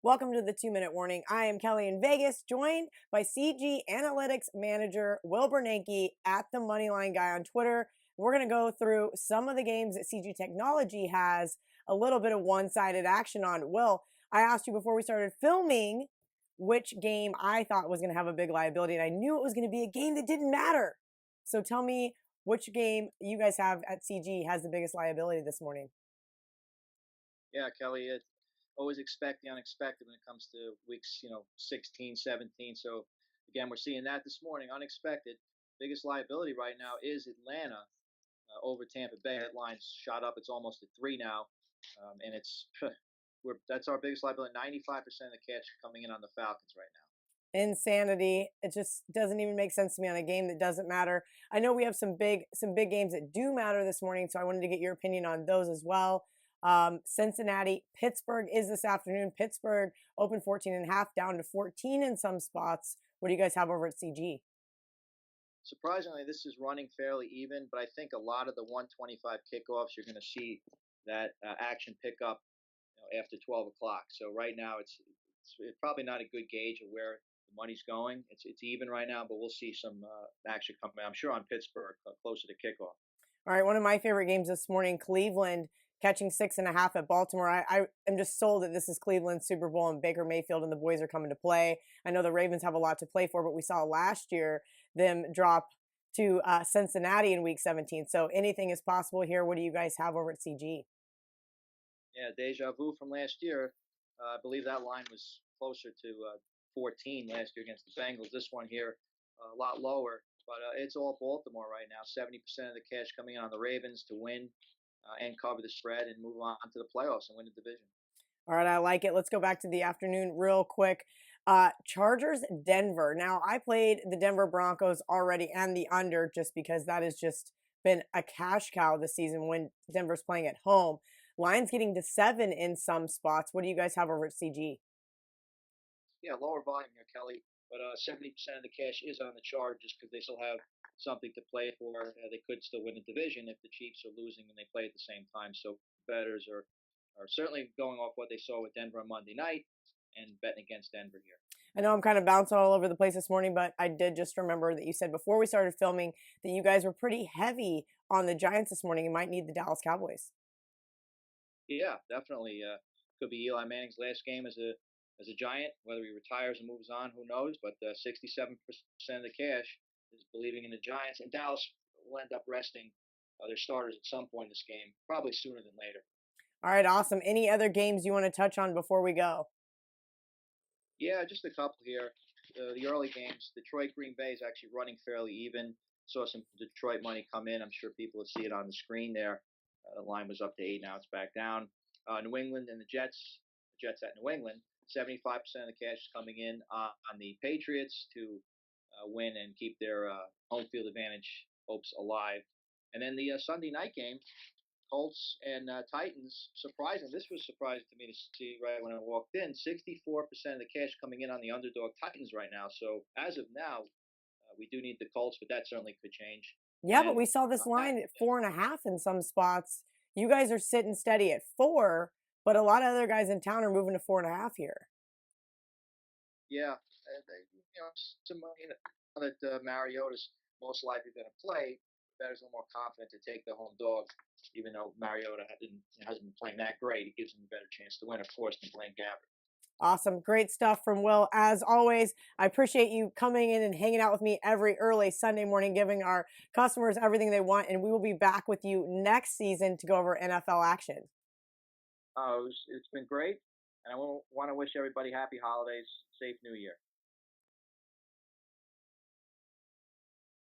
Welcome to the 2-Minute Warning. I am Kelly in Vegas, joined by CG Analytics Manager Will Bernanke at the Moneyline Guy on Twitter. We're going to go through some of the games that CG Technology has a little bit of one-sided action on. Will, I asked you before we started filming which game I thought was going to have a big liability, and I knew it was going to be a game that didn't matter. So tell me which game you guys have at CG has the biggest liability this morning. Yeah, Kelly, always expect the unexpected when it comes to weeks, 16, 17. So again, we're seeing that this morning, unexpected. Biggest liability right now is Atlanta over Tampa Bay. That line's shot up. It's almost at 3 now, and that's our biggest liability. 95% of the cash coming in on the Falcons right now. Insanity. It just doesn't even make sense to me on a game that doesn't matter. I know we have some big games that do matter this morning, so I wanted to get your opinion on those as well. Cincinnati, Pittsburgh is this afternoon. Pittsburgh open 14.5 down to 14 in some spots. What do you guys have over at CG? Surprisingly, this is running fairly even, but I think a lot of the 125 kickoffs, you're going to see that action pick up after 12 o'clock. So right now, it's probably not a good gauge of where the money's going. It's even right now, but we'll see some action coming. I'm sure on Pittsburgh closer to kickoff. All right, one of my favorite games this morning, Cleveland catching 6.5 at Baltimore. I am just sold that this is Cleveland's Super Bowl and Baker Mayfield and the boys are coming to play. I know the Ravens have a lot to play for, but we saw last year them drop to Cincinnati in Week 17. So anything is possible here. What do you guys have over at CG? Yeah, deja vu from last year. I believe that line was closer to 14 last year against the Bengals. This one here, a lot lower. But it's all Baltimore right now. 70% of the cash coming in on the Ravens to win and cover the spread and move on to the playoffs and win the division. All right, I like it. Let's go back to the afternoon real quick. Chargers, Denver. Now, I played the Denver Broncos already and the under just because that has just been a cash cow this season when Denver's playing at home. Lions getting to 7 in some spots. What do you guys have over at CG? Yeah, lower volume here, Kelly. But 70% of the cash is on the Chargers because they still have something to play for. They could still win the division if the Chiefs are losing and they play at the same time. So bettors are certainly going off what they saw with Denver on Monday night and betting against Denver here. I know I'm kind of bouncing all over the place this morning, but I did just remember that you said before we started filming that you guys were pretty heavy on the Giants this morning. You might need the Dallas Cowboys. Yeah, definitely. Could be Eli Manning's last game as a Giant. Whether he retires and moves on, who knows? But 67% of the cash is believing in the Giants, and Dallas will end up resting their starters at some point in this game, probably sooner than later. All right, awesome. Any other games you want to touch on before we go? Yeah, just a couple here. The early games, Detroit, Green Bay is actually running fairly even. Saw some Detroit money come in. I'm sure people will see it on the screen there. The line was up to 8, now it's back down. New England and the Jets at New England. 75% of the cash is coming in on the Patriots to win and keep their home field advantage hopes alive. And then the Sunday night game, Colts and Titans. Surprising. This was surprising to me to see right when I walked in. 64% of the cash coming in on the underdog Titans right now. So as of now, we do need the Colts, but that certainly could change. Yeah, but we saw this line at 4.5 in some spots. You guys are sitting steady at 4. But a lot of other guys in town are moving to 4.5 here. Yeah, some money that Mariota's most likely going to play. Bettor's a little more confident to take the home dog, even though Mariota hasn't been playing that great. It gives him a better chance to win, of course, than playing Gabbard. Awesome. Great stuff from Will. As always, I appreciate you coming in and hanging out with me every early Sunday morning, giving our customers everything they want. And we will be back with you next season to go over NFL action. It's been great, and I want to wish everybody happy holidays, safe New Year.